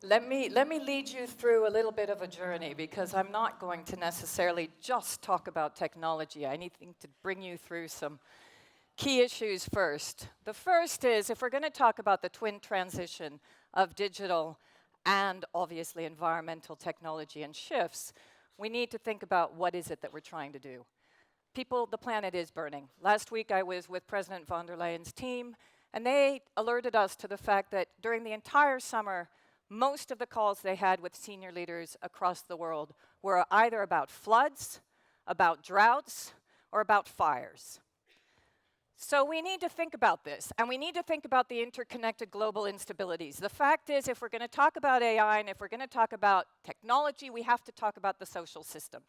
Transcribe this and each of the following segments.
Let me lead you through a little bit of a journey, because I'm not going to necessarily just talk about technology. I need to bring you through some key issues first. The first is, if we're going to talk about the twin transition of digital and obviously environmental technology and shifts, we need to think about what is it that we're trying to do. People, the planet is burning. Last week I was with President von der Leyen's team, and they alerted us to the fact that during the entire summer, most of the calls they had with senior leaders across the world were either about floods, about droughts, or about fires. So we need to think about this, and we need to think about the interconnected global instabilities. The fact is, if we're going to talk about AI and if we're going to talk about technology, we have to talk about the social system.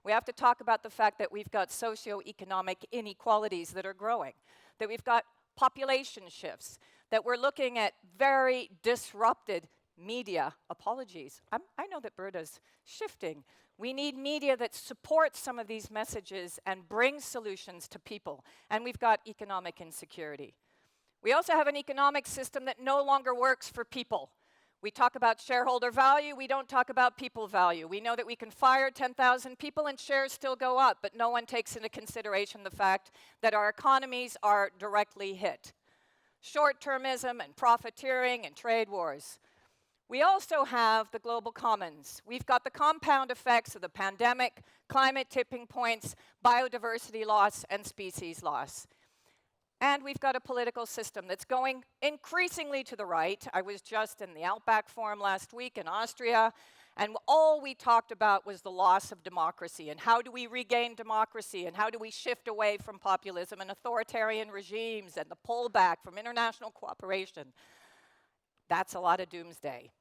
We have to talk about the fact that we've got socio-economic inequalities that are growing, that we've got population shifts, that we're looking at very disrupted media. Apologies. I know that Berta's shifting. We need media that supports some of these messages and brings solutions to people. And we've got economic insecurity. We also have an economic system that no longer works for people. We talk about shareholder value, we don't talk about people value. We know that we can fire 10,000 people and shares still go up, but no one takes into consideration the fact that our economies are directly hit. Short-termism and profiteering and trade wars. We also have the global commons. We've got the compound effects of the pandemic, climate tipping points, biodiversity loss, and species loss. And we've got a political system that's going increasingly to the right. I was just in the Outback Forum last week in Austria, and all we talked about was the loss of democracy, and how do we regain democracy, and how do we shift away from populism and authoritarian regimes, and the pullback from international cooperation. That's a lot of doomsday.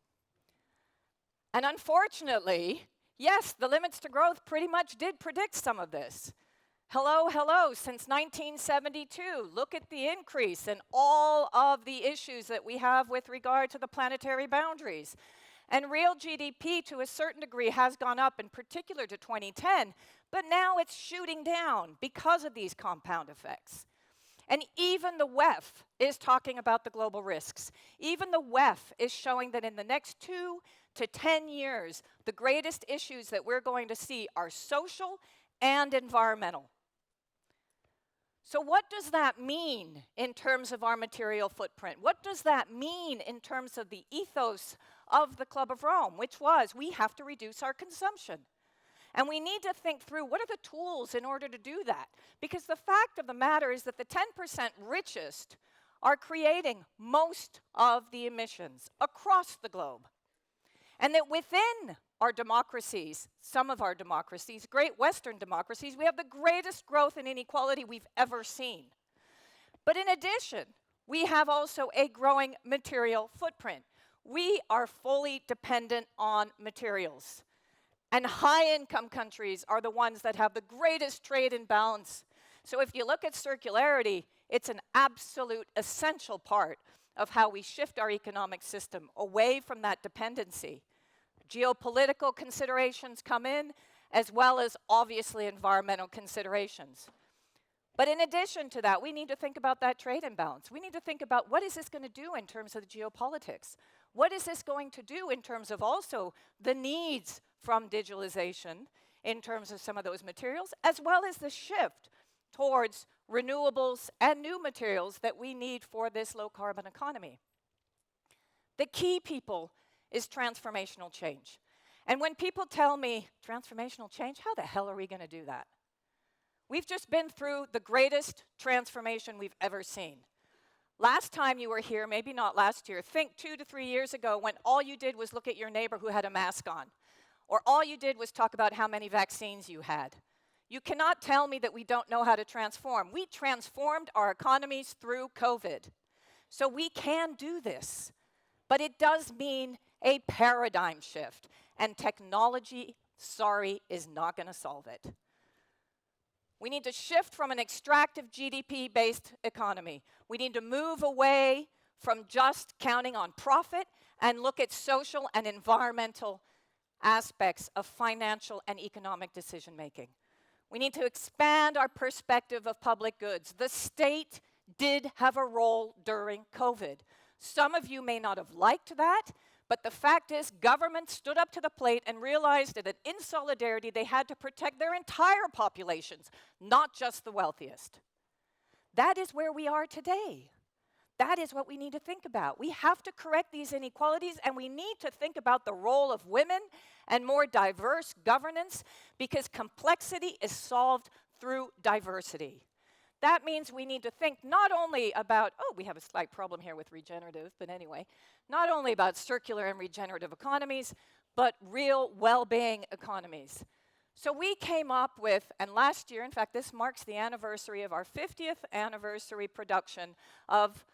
And unfortunately, yes, the limits to growth pretty much did predict some of this. Hello, since 1972, look at the increase in all of the issues that we have with regard to the planetary boundaries. And real GDP, to a certain degree, has gone up, in particular to 2010, but now it's shooting down because of these compound effects. And even the WEF is talking about the global risks. Even the WEF is showing that in the next 2 to 10 years, the greatest issues that we're going to see are social and environmental. So what does that mean in terms of our material footprint? What does that mean in terms of the ethos of the Club of Rome, which was we have to reduce our consumption? And we need to think through what are the tools in order to do that? Because the fact of the matter is that the 10% richest are creating most of the emissions across the globe. And that within our democracies, some of our democracies, great Western democracies, we have the greatest growth in inequality we've ever seen. But in addition, we have also a growing material footprint. We are fully dependent on materials. And high-income countries are the ones that have the greatest trade imbalance. So if you look at circularity, it's an absolute essential part of how we shift our economic system away from that dependency. Geopolitical considerations come in, as well as obviously environmental considerations. But in addition to that, we need to think about that trade imbalance. We need to think about what is this going to do in terms of the geopolitics? What is this going to do in terms of also the needs from digitalization in terms of some of those materials, as well as the shift towards renewables and new materials that we need for this low-carbon economy? The key, people, is transformational change. And when people tell me, transformational change, how the hell are we going to do that? We've just been through the greatest transformation we've ever seen. Last time you were here, maybe not last year, think 2 to 3 years ago when all you did was look at your neighbor who had a mask on, or all you did was talk about how many vaccines you had. You cannot tell me that we don't know how to transform. We transformed our economies through COVID. So we can do this. But it does mean a paradigm shift. And technology, sorry, is not going to solve it. We need to shift from an extractive GDP-based economy. We need to move away from just counting on profit and look at social and environmental aspects of financial and economic decision-making. We need to expand our perspective of public goods. The state did have a role during COVID. Some of you may not have liked that, But the fact is, government stood up to the plate and realized that in solidarity, they had to protect their entire populations, not just the wealthiest. That is where we are today. That is what we need to think about. We have to correct these inequalities, and we need to think about the role of women and more diverse governance, because complexity is solved through diversity. That means we need to think not only about, oh, we have a slight problem here with regenerative, but anyway, not only about circular and regenerative economies, but real well-being economies. So we came up with, and last year, in fact, this marks the anniversary of our 50th anniversary production of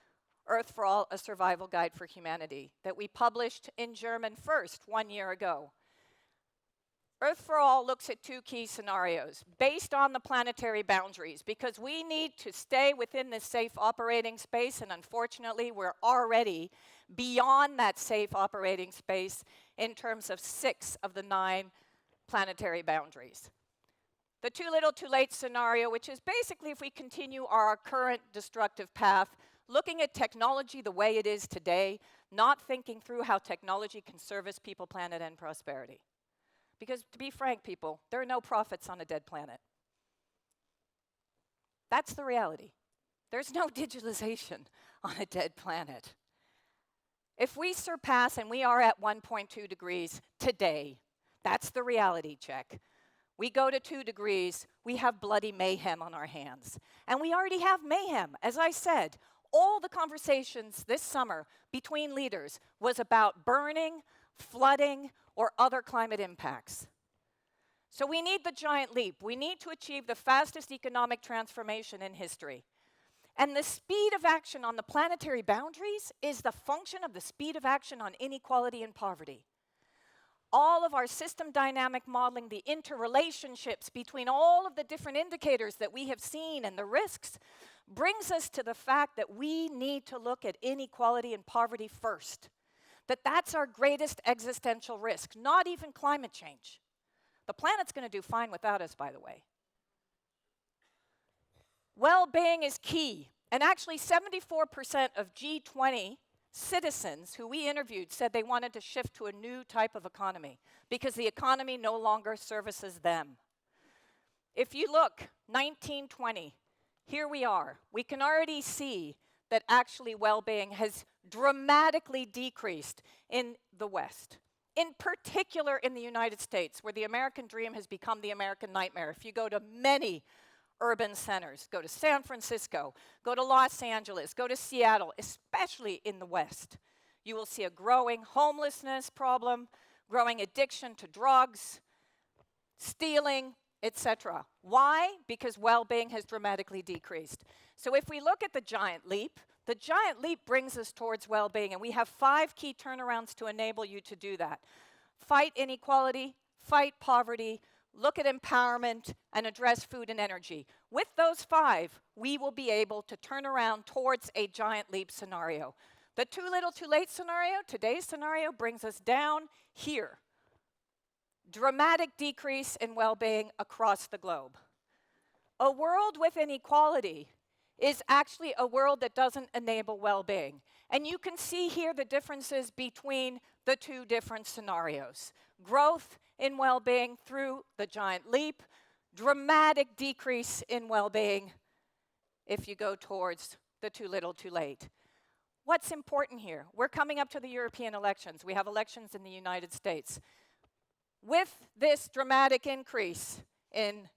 Earth for All, A Survival Guide for Humanity, that we published in German first 1 year ago. Earth for All looks at two key scenarios based on the planetary boundaries, because we need to stay within this safe operating space, and unfortunately we're already beyond that safe operating space in terms of 6 of the 9 planetary boundaries. The too little too late scenario, which is basically if we continue our current destructive path, looking at technology the way it is today, not thinking through how technology can service people, planet, and prosperity. Because to be frank, people, there are no profits on a dead planet. That's the reality. There's no digitalization on a dead planet. If we surpass, and we are at 1.2 degrees today, that's the reality check. We go to 2 degrees, we have bloody mayhem on our hands. And we already have mayhem. As I said, all the conversations this summer between leaders was about burning, flooding, or other climate impacts. So we need the giant leap. We need to achieve the fastest economic transformation in history. And the speed of action on the planetary boundaries is the function of the speed of action on inequality and poverty. All of our system dynamic modeling, the interrelationships between all of the different indicators that we have seen and the risks, brings us to the fact that we need to look at inequality and poverty first. That's our greatest existential risk, not even climate change. The planet's going to do fine without us, by the way. Well-being is key, and actually 74% of G20 citizens who we interviewed said they wanted to shift to a new type of economy because the economy no longer services them. If you look, 1920, here we are. We can already see that actually well-being has dramatically decreased in the West, in particular in the United States, where the American dream has become the American nightmare. If you go to many urban centers, go to San Francisco, go to Los Angeles, go to Seattle, especially in the West, you will see a growing homelessness problem, growing addiction to drugs, stealing, etc. Why? Because well-being has dramatically decreased. So if we look at the giant leap brings us towards well-being, and we have 5 key turnarounds to enable you to do that. Fight inequality, fight poverty, look at empowerment, and address food and energy. With those 5, we will be able to turn around towards a giant leap scenario. The too little too late scenario, today's scenario, brings us down here. Dramatic decrease in well-being across the globe. A world with inequality is actually a world that doesn't enable well-being. And you can see here the differences between the 2 different scenarios. Growth in well-being through the giant leap, dramatic decrease in well-being if you go towards the too little too late. What's important here? We're coming up to the European elections. We have elections in the United States. With this dramatic increase in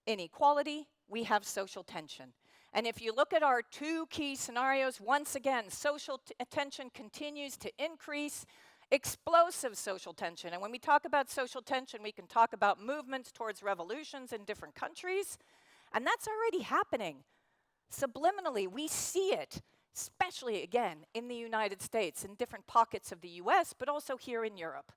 inequality, we have social tension. And if you look at our 2 key scenarios, once again, social tension continues to increase, explosive social tension. And when we talk about social tension, we can talk about movements towards revolutions in different countries, and that's already happening. Subliminally, we see it, especially, again, in the United States, in different pockets of the US, but also here in Europe.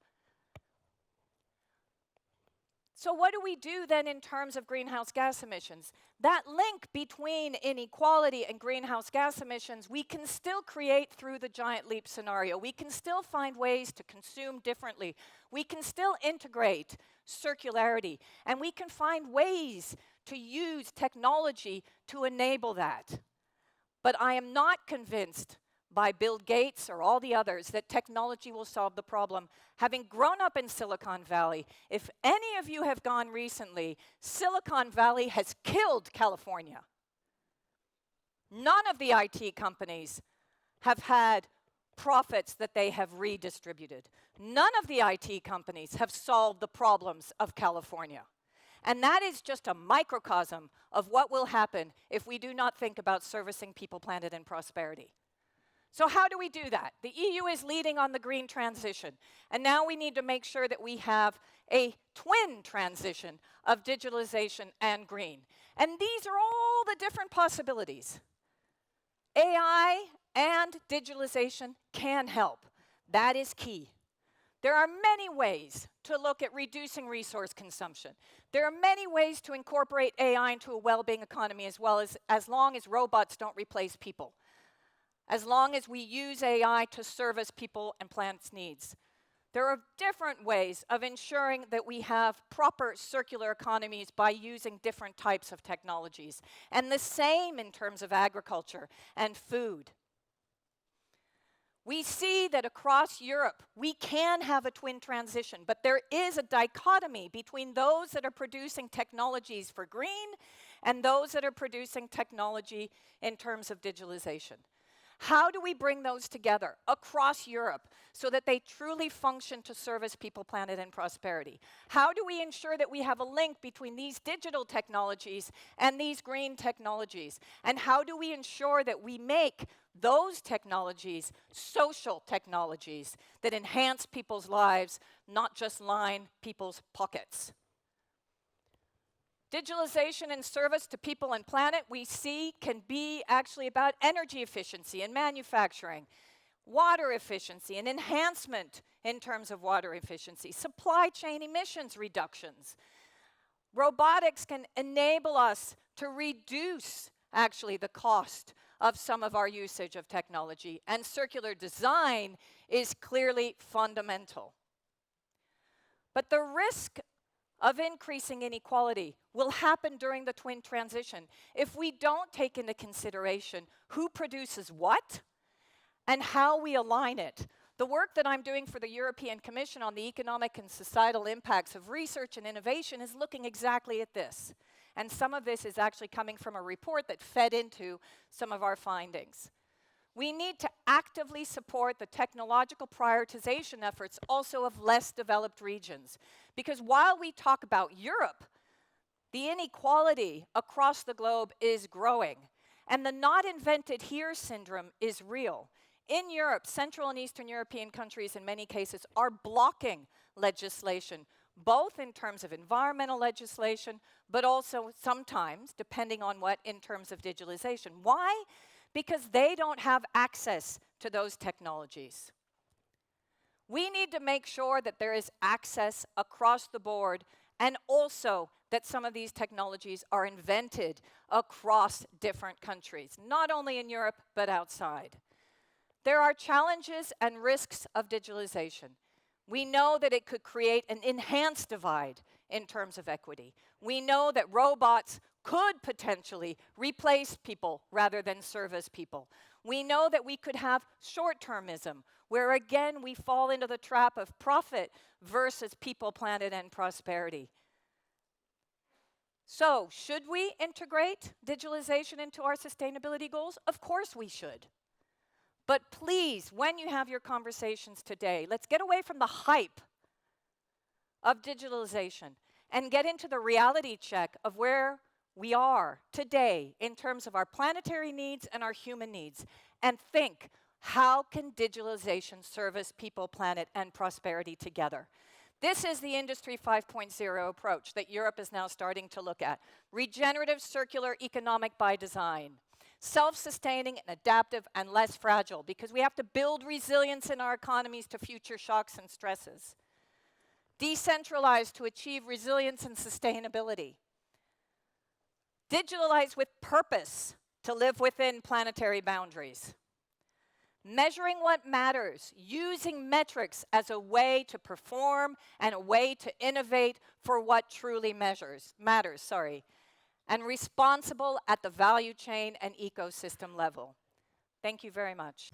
So what do we do then in terms of greenhouse gas emissions? That link between inequality and greenhouse gas emissions, we can still create through the giant leap scenario. We can still find ways to consume differently. We can still integrate circularity. And we can find ways to use technology to enable that. But I am not convinced by Bill Gates or all the others that technology will solve the problem. Having grown up in Silicon Valley, if any of you have gone recently, Silicon Valley has killed California. None of the IT companies have had profits that they have redistributed. None of the IT companies have solved the problems of California. And that is just a microcosm of what will happen if we do not think about servicing people, planet, and prosperity. So how do we do that? The EU is leading on the green transition. And now we need to make sure that we have a twin transition of digitalization and green. And these are all the different possibilities. AI and digitalization can help. That is key. There are many ways to look at reducing resource consumption. There are many ways to incorporate AI into a well-being economy as long as robots don't replace people. As long as we use AI to service people and planet's needs. There are different ways of ensuring that we have proper circular economies by using different types of technologies. And the same in terms of agriculture and food. We see that across Europe, we can have a twin transition, but there is a dichotomy between those that are producing technologies for green and those that are producing technology in terms of digitalization. How do we bring those together across Europe so that they truly function to service people, planet, and prosperity? How do we ensure that we have a link between these digital technologies and these green technologies? And how do we ensure that we make those technologies social technologies that enhance people's lives, not just line people's pockets? Digitalization and service to people and planet, we see, can be actually about energy efficiency in manufacturing, water efficiency and enhancement in terms of water efficiency, supply chain emissions reductions. Robotics can enable us to reduce, actually, the cost of some of our usage of technology, and circular design is clearly fundamental. But the risk of increasing inequality will happen during the twin transition if we don't take into consideration who produces what and how we align it. The work that I'm doing for the European Commission on the economic and societal impacts of research and innovation is looking exactly at this. And some of this is actually coming from a report that fed into some of our findings. We need to actively support the technological prioritization efforts also of less developed regions. Because while we talk about Europe, the inequality across the globe is growing. And the not invented here syndrome is real. In Europe, Central and Eastern European countries in many cases are blocking legislation, both in terms of environmental legislation, but also sometimes, depending on what, in terms of digitalization. Why? Because they don't have access to those technologies. We need to make sure that there is access across the board, and also that some of these technologies are invented across different countries, not only in Europe, but outside. There are challenges and risks of digitalization. We know that it could create an enhanced divide in terms of equity. We know that robots could potentially replace people rather than service people. We know that we could have short-termism, where again we fall into the trap of profit versus people, planet, and prosperity. So, should we integrate digitalization into our sustainability goals? Of course we should. But please, when you have your conversations today, let's get away from the hype of digitalization and get into the reality check of where we are today in terms of our planetary needs and our human needs, and think, how can digitalization service people, planet, and prosperity together? This is the Industry 5.0 approach that Europe is now starting to look at. Regenerative, circular, economic by design. Self-sustaining and adaptive and less fragile, because we have to build resilience in our economies to future shocks and stresses. Decentralized to achieve resilience and sustainability. Digitalize with purpose to live within planetary boundaries. Measuring what matters, using metrics as a way to perform and a way to innovate for what truly matters, and responsible at the value chain and ecosystem level. Thank you very much.